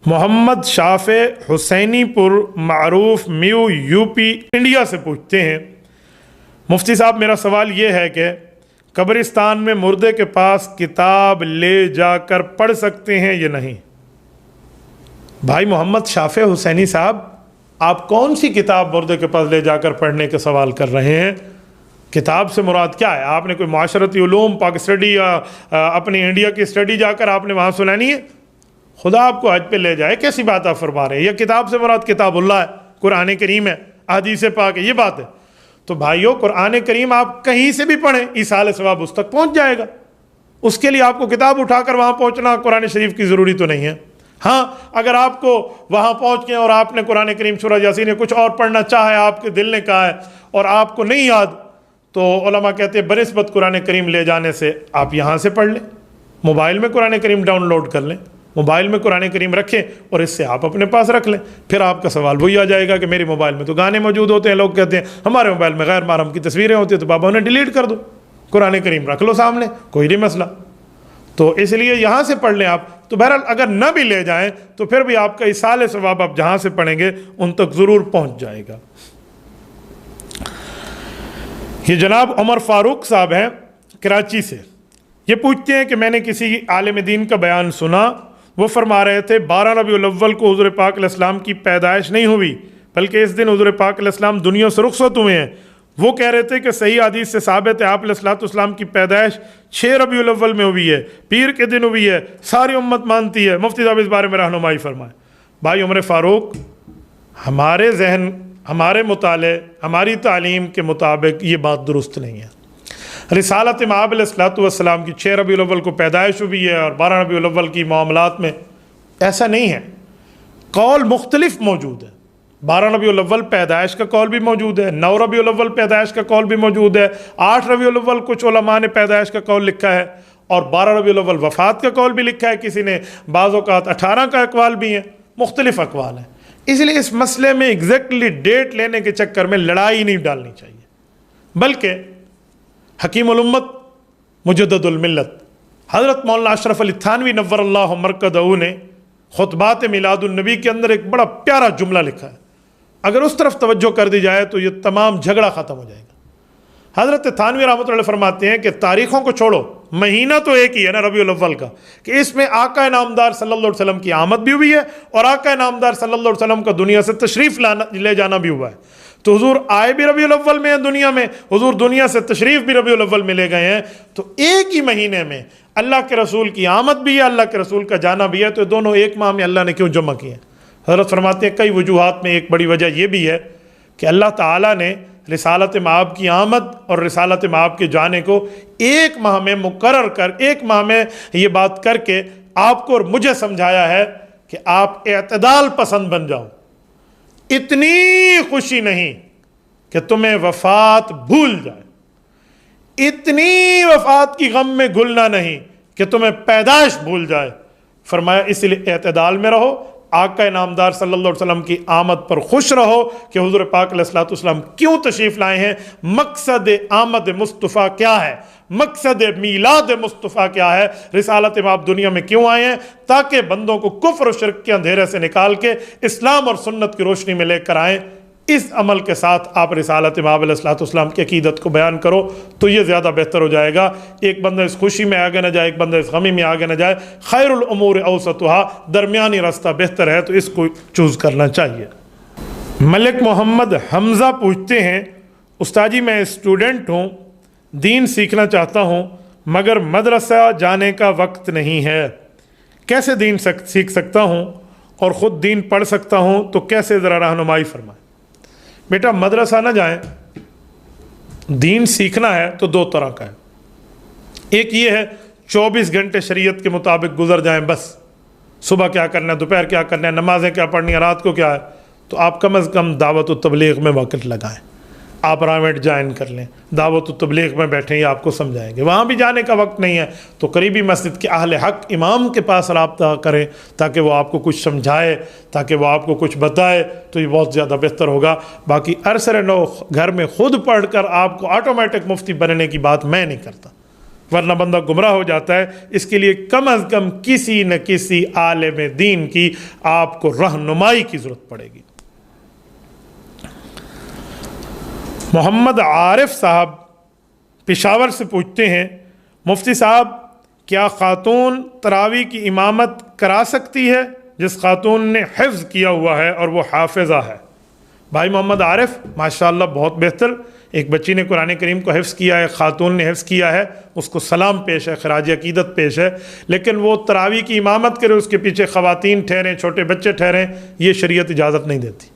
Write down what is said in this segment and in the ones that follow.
محمد شافع حسینی پور معروف میو U P India سے پوچھتے ہیں، مفتی صاحب میرا سوال یہ ہے کہ قبرستان میں مردے کے پاس کتاب لے جا کر پڑھ سکتے ہیں یا نہیں؟ بھائی محمد شافع حسینی صاحب، آپ کون سی کتاب مردے کے پاس لے جا کر پڑھنے کے سوال کر رہے ہیں؟ کتاب سے مراد کیا ہے؟ آپ نے کوئی معاشرتی علوم پاک اسٹڈی یا اپنی انڈیا کی اسٹڈی جا کر آپ نے وہاں سنانی ہے؟ خدا آپ کو حج پہ لے جائے، کیسی بات آپ فرما رہے ہیں؟ یہ کتاب سے مراد کتاب اللہ ہے، قرآن کریم ہے، احادیث پاک ہے، یہ بات ہے۔ تو بھائیو، قرآن کریم آپ کہیں سے بھی پڑھیں، ایصال ثواب اس تک پہنچ جائے گا۔ اس کے لیے آپ کو کتاب اٹھا کر وہاں پہنچنا قرآن شریف کی ضروری تو نہیں ہے۔ ہاں، اگر آپ کو وہاں پہنچ کے اور آپ نے قرآن کریم سورہ یاسین یا کچھ اور پڑھنا چاہے، آپ کے دل نے کہا ہے اور آپ کو نہیں یاد، تو علماء کہتے ہیں بنسبت قرآن کریم لے جانے سے آپ یہاں سے پڑھ لیں، موبائل میں قرآن کریم ڈاؤن لوڈ کر لیں، موبائل میں قرآن کریم رکھیں اور اس سے آپ اپنے پاس رکھ لیں۔ پھر آپ کا سوال وہی آ جائے گا کہ میری موبائل میں تو گانے موجود ہوتے ہیں، لوگ کہتے ہیں ہمارے موبائل میں غیر محرم کی تصویریں ہوتی ہیں، تو بابا انہیں ڈیلیٹ کر دو، قرآن کریم رکھ لو سامنے، کوئی نہیں مسئلہ۔ تو اس لیے یہاں سے پڑھ لیں آپ۔ تو بہرحال اگر نہ بھی لے جائیں تو پھر بھی آپ کا ایصال ثواب آپ جہاں سے پڑھیں گے ان تک ضرور پہنچ جائے گا۔ یہ جناب عمر فاروق صاحب ہیں کراچی سے، یہ پوچھتے ہیں کہ میں نے کسی عالم دین کا بیان سنا، وہ فرما رہے تھے 12 ربیع الاول کو حضور پاک علیہ السلام کی پیدائش نہیں ہوئی، بلکہ اس دن حضور پاک علیہ السلام دنیا سے رخصت ہوئے ہیں۔ وہ کہہ رہے تھے کہ صحیح حدیث سے ثابت ہے آپ علیہ السلام کی پیدائش 6 ربیع الاول میں ہوئی ہے، پیر کے دن ہوئی ہے، ساری امت مانتی ہے۔ مفتی صاحب اس بارے میں رہنمائی فرمائیں۔ بھائی عمر فاروق، ہمارے ذہن، ہمارے مطالعے، ہماری تعلیم کے مطابق یہ بات درست نہیں ہے۔ رسالت مآب علیہ السلام کی 6 ربیع الاول کو پیدائش ہوئی ہے اور 12 ربیع الاول کی معاملات میں ایسا نہیں ہے، قول مختلف موجود ہے۔ 12 ربیع الاول پیدائش کا قول بھی موجود ہے، 9 ربیع الاول پیدائش کا قول بھی موجود ہے، 8 ربیع الاول کچھ علماء نے پیدائش کا قول لکھا ہے، اور 12 ربیع الاول وفات کا قول بھی لکھا ہے، کسی نے بعض اوقات 18 کا اقوال بھی ہیں، مختلف اقوال ہیں۔ اس لیے اس مسئلے میں ایگزیکٹلی ڈیٹ لینے کے چکر میں لڑائی نہیں ڈالنی چاہیے، بلکہ حکیم الامت مجدد الملت حضرت مولانا اشرف علی تھانوی نور اللہ مرکزہ نے خطبات میلاد النبی کے اندر ایک بڑا پیارا جملہ لکھا ہے، اگر اس طرف توجہ کر دی جائے تو یہ تمام جھگڑا ختم ہو جائے گا۔ حضرت تھانوی رحمۃ اللہ فرماتے ہیں کہ تاریخوں کو چھوڑو، مہینہ تو ایک ہی ہے نا، ربیع الاول کا، کہ اس میں آقا نامدار صلی اللہ علیہ وسلم کی آمد بھی ہوئی ہے اور آقا نامدار صلی اللہ علیہ وسلم کا دنیا سے تشریف لے جانا بھی ہوا ہے۔ تو حضور آئے بھی ربیع الاول میں ہیں دنیا میں، حضور دنیا سے تشریف بھی ربیع الاول میں لے گئے ہیں، تو ایک ہی مہینے میں اللہ کے رسول کی آمد بھی ہے، اللہ کے رسول کا جانا بھی ہے، تو دونوں ایک ماہ میں اللہ نے کیوں جمع کیے ہیں؟ حضرت فرماتے ہیں کئی وجوہات میں ایک بڑی وجہ یہ بھی ہے کہ اللہ تعالیٰ نے رسالت مآب کی آمد اور رسالت مآب کے جانے کو ایک ماہ میں مقرر کر، ایک ماہ میں یہ بات کر کے آپ کو اور مجھے سمجھایا ہے کہ آپ اعتدال پسند بن جاؤ۔ اتنی خوشی نہیں کہ تمہیں وفات بھول جائے، اتنی وفات کی غم میں گھلنا نہیں کہ تمہیں پیدائش بھول جائے۔ فرمایا اس لیے اعتدال میں رہو، آقا نامدار صلی اللہ علیہ وسلم کی آمد پر خوش رہو کہ حضور پاک علیہ السلام کیوں تشریف لائے ہیں، مقصد آمد مصطفیٰ کیا ہے، مقصد میلاد مصطفیٰ کیا ہے، رسالت مآب دنیا میں کیوں آئے ہیں، تاکہ بندوں کو کفر و شرک کے اندھیرے سے نکال کے اسلام اور سنت کی روشنی میں لے کر آئیں۔ اس عمل کے ساتھ آپ رسالت مآب علیہ السلام کی عقیدت کو بیان کرو تو یہ زیادہ بہتر ہو جائے گا۔ ایک بندہ اس خوشی میں آگے نہ جائے، ایک بندہ اس غمی میں آگے نہ جائے، خیر الامور اوسطها، درمیانی راستہ بہتر ہے، تو اس کو چوز کرنا چاہیے۔ ملک محمد حمزہ پوچھتے ہیں، استاد جی میں اسٹوڈنٹ ہوں، دین سیکھنا چاہتا ہوں مگر مدرسہ جانے کا وقت نہیں ہے، کیسے دین سیکھ سکتا ہوں اور خود دین پڑھ سکتا ہوں، تو کیسے ذرا رہنمائی فرمائیں۔ بیٹا مدرسہ نہ جائیں، دین سیکھنا ہے تو 2 طرح کا ہے۔ ایک یہ ہے 24 گھنٹے شریعت کے مطابق گزر جائیں، بس صبح کیا کرنا ہے، دوپہر کیا کرنا ہے، نمازیں کیا پڑھنی ہے، رات کو کیا ہے، تو آپ کم از کم دعوت و تبلیغ میں وقت لگائیں، آپ پرائیویٹ جوائن کر لیں، دعوت و تبلیغ میں بیٹھیں، یہ آپ کو سمجھائیں گے۔ وہاں بھی جانے کا وقت نہیں ہے تو قریبی مسجد کے اہل حق امام کے پاس رابطہ کریں تاکہ وہ آپ کو کچھ سمجھائے، تاکہ وہ آپ کو کچھ بتائے، تو یہ بہت زیادہ بہتر ہوگا۔ باقی عرصر نو گھر میں خود پڑھ کر آپ کو آٹومیٹک مفتی بننے کی بات میں نہیں کرتا، ورنہ بندہ گمراہ ہو جاتا ہے۔ اس کے لیے کم از کم کسی نہ کسی عالم دین کی آپ کو رہنمائی کی ضرورت پڑے گی۔ محمد عارف صاحب پشاور سے پوچھتے ہیں، مفتی صاحب کیا خاتون تراویح کی امامت کرا سکتی ہے جس خاتون نے حفظ کیا ہوا ہے اور وہ حافظہ ہے؟ بھائی محمد عارف ماشاءاللہ بہت بہتر، ایک بچی نے قرآن کریم کو حفظ کیا ہے، خاتون نے حفظ کیا ہے، اس کو سلام پیش ہے، خراج عقیدت پیش ہے، لیکن وہ تراویح کی امامت کرے، اس کے پیچھے خواتین ٹھہریں، چھوٹے بچے ٹھہریں، یہ شریعت اجازت نہیں دیتی۔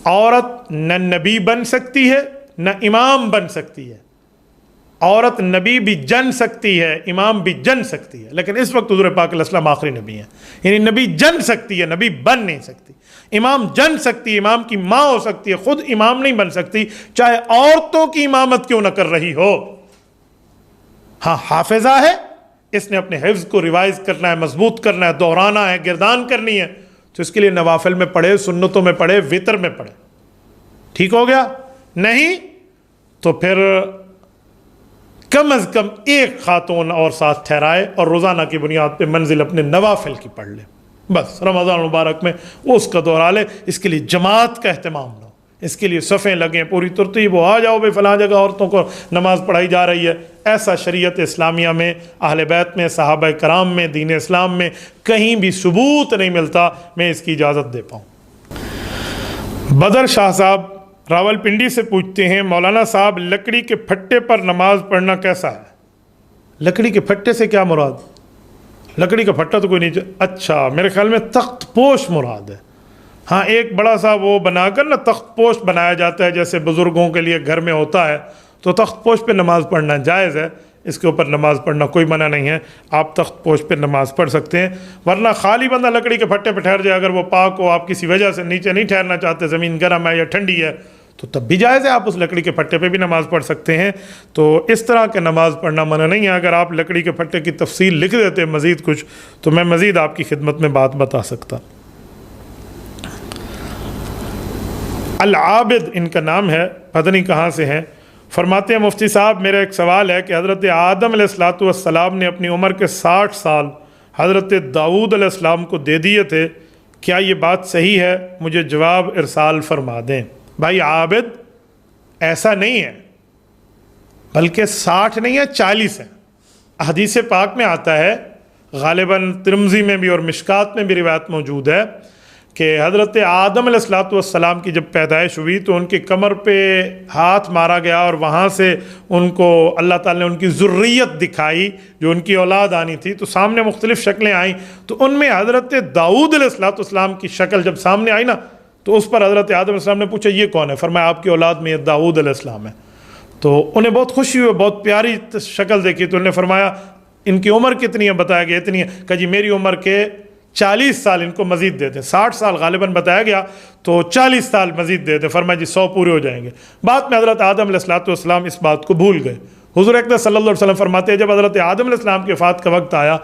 عورت نہ نبی بن سکتی ہے نہ امام بن سکتی ہے۔ عورت نبی بھی جن سکتی ہے، امام بھی جن سکتی ہے، لیکن اس وقت حضور پاک علیہ السلام آخری نبی ہیں، یعنی نبی جن سکتی ہے، نبی بن نہیں سکتی۔ امام جن سکتی ہے، امام کی ماں ہو سکتی ہے، خود امام نہیں بن سکتی، چاہے عورتوں کی امامت کیوں نہ کر رہی ہو۔ ہاں حافظہ ہے، اس نے اپنے حفظ کو ریوائز کرنا ہے، مضبوط کرنا ہے، دہرانا ہے، گردان کرنی ہے، تو اس کے لیے نوافل میں پڑھے، سنتوں میں پڑھے، وتر میں پڑھے، ٹھیک ہو گیا؟ نہیں تو پھر کم از کم ایک خاتون اور ساتھ ٹھہرائے اور روزانہ کی بنیاد پہ منزل اپنے نوافل کی پڑھ لے، بس رمضان مبارک میں وہ اس کا دہرا لے۔ اس کے لیے جماعت کا اہتمام نہ ہو، اس کے لیے صفیں لگیں پوری ترتیب ہو، آ جاؤ بھائی فلاں جگہ عورتوں کو نماز پڑھائی جا رہی ہے، ایسا شریعت اسلامیہ میں، اہل بیت میں، صحابہ کرام میں، دین اسلام میں کہیں بھی ثبوت نہیں ملتا میں اس کی اجازت دے پاؤں۔ بدر شاہ صاحب راول پنڈی سے پوچھتے ہیں، مولانا صاحب لکڑی کے پھٹے پر نماز پڑھنا کیسا ہے؟ لکڑی کے پھٹے سے کیا مراد؟ لکڑی کا پھٹا تو کوئی نہیں، اچھا میرے خیال میں تخت پوش مراد ہے۔ ہاں ایک بڑا سا وہ بنا کر نا تخت پوش بنایا جاتا ہے، جیسے بزرگوں کے لیے گھر میں ہوتا ہے، تو تخت پوش پہ نماز پڑھنا جائز ہے، اس کے اوپر نماز پڑھنا کوئی منع نہیں ہے، آپ تخت پوش پہ نماز پڑھ سکتے ہیں۔ ورنہ خالی بندہ لکڑی کے پھٹے پہ ٹھہر جائے، اگر وہ پاک ہو، آپ کسی وجہ سے نیچے نہیں ٹھہرنا چاہتے، زمین گرم ہے یا ٹھنڈی ہے، تو تب بھی جائز ہے، آپ اس لکڑی کے پھٹے پہ بھی نماز پڑھ سکتے ہیں۔ تو اس طرح کے نماز پڑھنا منع نہیں ہے۔ اگر آپ لکڑی کے پھٹے کی تفصیل لکھ دیتے مزید کچھ، تو میں مزید آپ کی خدمت میں بات بتا سکتا۔ العابد ان کا نام ہے، پتہ نہیں کہاں سے ہیں، فرماتے ہیں مفتی صاحب میرا ایک سوال ہے کہ حضرت آدم علیہ السلام نے اپنی عمر کے 60 سال حضرت داؤد علیہ السلام کو دے دیے تھے، کیا یہ بات صحیح ہے؟ مجھے جواب ارسال فرما دیں۔ بھائی عابد ایسا نہیں ہے، بلکہ 60 نہیں ہے 40 ہے۔ حدیث پاک میں آتا ہے، غالباً ترمذی میں بھی اور مشکات میں بھی روایت موجود ہے کہ حضرت آدم علیہ السلام کی جب پیدائش ہوئی تو ان کی کمر پہ ہاتھ مارا گیا اور وہاں سے ان کو اللہ تعالیٰ نے ان کی ذریت دکھائی، جو ان کی اولاد آنی تھی، تو سامنے مختلف شکلیں آئیں، تو ان میں حضرت داؤد علیہ السلام کی شکل جب سامنے آئی نا، تو اس پر حضرت آدم علیہ السلام نے پوچھا یہ کون ہے؟ فرمایا آپ کی اولاد میں یہ داؤد علیہ السلام ہے۔ تو انہیں بہت خوشی ہوئی، بہت پیاری شکل دیکھی، تو انہوں نے فرمایا ان کی عمر کتنی ہے؟ بتایا گیا اتنی ہے۔ کہا جی میری عمر کے 40 سال ان کو مزید دے دیں، 60 سال غالباً بتایا گیا، تو 40 سال مزید دے دیں۔ فرمایا جی 100 پورے ہو جائیں گے۔ بعد میں حضرت آدم علیہ السلام اس بات کو بھول گئے۔ حضور اقدس صلی اللہ علیہ وسلم فرماتے ہیں جب حضرت آدم علیہ السلام کی وفات کا وقت آیا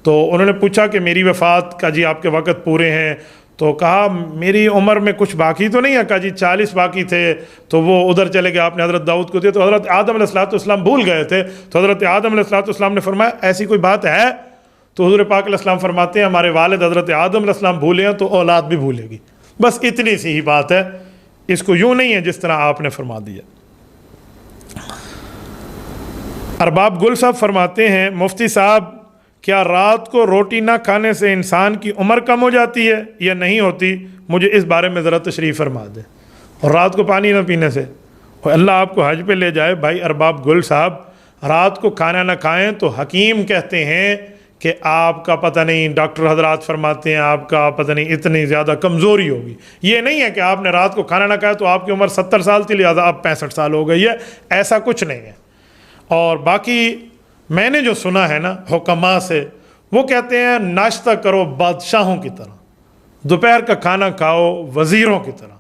تو انہوں نے پوچھا کہ میری وفات کا جی آپ کے وقت پورے ہیں؟ تو کہا میری عمر میں کچھ باقی تو نہیں ہے؟ کہا جی 40 باقی تھے، تو وہ ادھر چلے گئے، آپ نے حضرت داؤد کو دیا، تو حضرت آدم علیہ السلام بھول گئے تھے۔ تو حضرت آدم علیہ السلام نے فرمایا ایسی کوئی بات ہے؟ تو حضور پاک علیہ السلام فرماتے ہیں ہمارے والد حضرت آدم علیہ السلام بھولے ہیں تو اولاد بھی بھولے گی، بس اتنی سی ہی بات ہے، اس کو یوں نہیں ہے جس طرح آپ نے فرما دیا۔ ارباب گل صاحب فرماتے ہیں مفتی صاحب کیا رات کو روٹی نہ کھانے سے انسان کی عمر کم ہو جاتی ہے یا نہیں ہوتی؟ مجھے اس بارے میں ذرا تشریح فرما دیں۔ اور رات کو پانی نہ پینے سے اور اللہ آپ کو حج پہ لے جائے۔ بھائی ارباب گل صاحب رات کو کھانا نہ کھائیں تو حکیم کہتے ہیں کہ آپ کا پتہ نہیں، ڈاکٹر حضرات فرماتے ہیں آپ کا پتہ نہیں اتنی زیادہ کمزوری ہوگی۔ یہ نہیں ہے کہ آپ نے رات کو کھانا نہ کھایا تو آپ کی عمر 70 سال تھی لہٰذا اب 65 سال ہو گئی ہے، ایسا کچھ نہیں ہے۔ اور باقی میں نے جو سنا ہے نا حکماء سے، وہ کہتے ہیں ناشتہ کرو بادشاہوں کی طرح، دوپہر کا کھانا کھاؤ وزیروں کی طرح،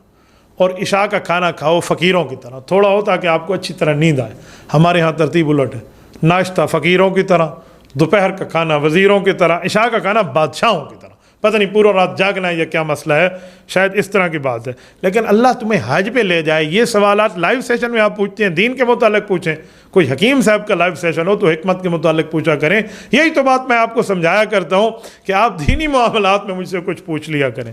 اور عشاء کا کھانا کھاؤ فقیروں کی طرح، تھوڑا ہو تاکہ آپ کو اچھی طرح نیند آئے۔ ہمارے ہاں ترتیب الٹ ہے، ناشتہ فقیروں کی طرح، دوپہر کا کھانا وزیروں کی طرح، عشاء کا کھانا بادشاہوں کی طرح۔ پتہ نہیں پورا رات جاگنا ہے یا کیا مسئلہ ہے، شاید اس طرح کی بات ہے. لیکن اللہ تمہیں حج پہ لے جائے، یہ سوالات لائیو سیشن میں آپ پوچھتے ہیں، دین کے متعلق پوچھیں. کوئی حکیم صاحب کا لائیو سیشن ہو تو حکمت کے متعلق پوچھا کریں. یہی تو بات میں آپ کو سمجھایا کرتا ہوں کہ آپ دینی معاملات میں مجھ سے کچھ پوچھ لیا کریں.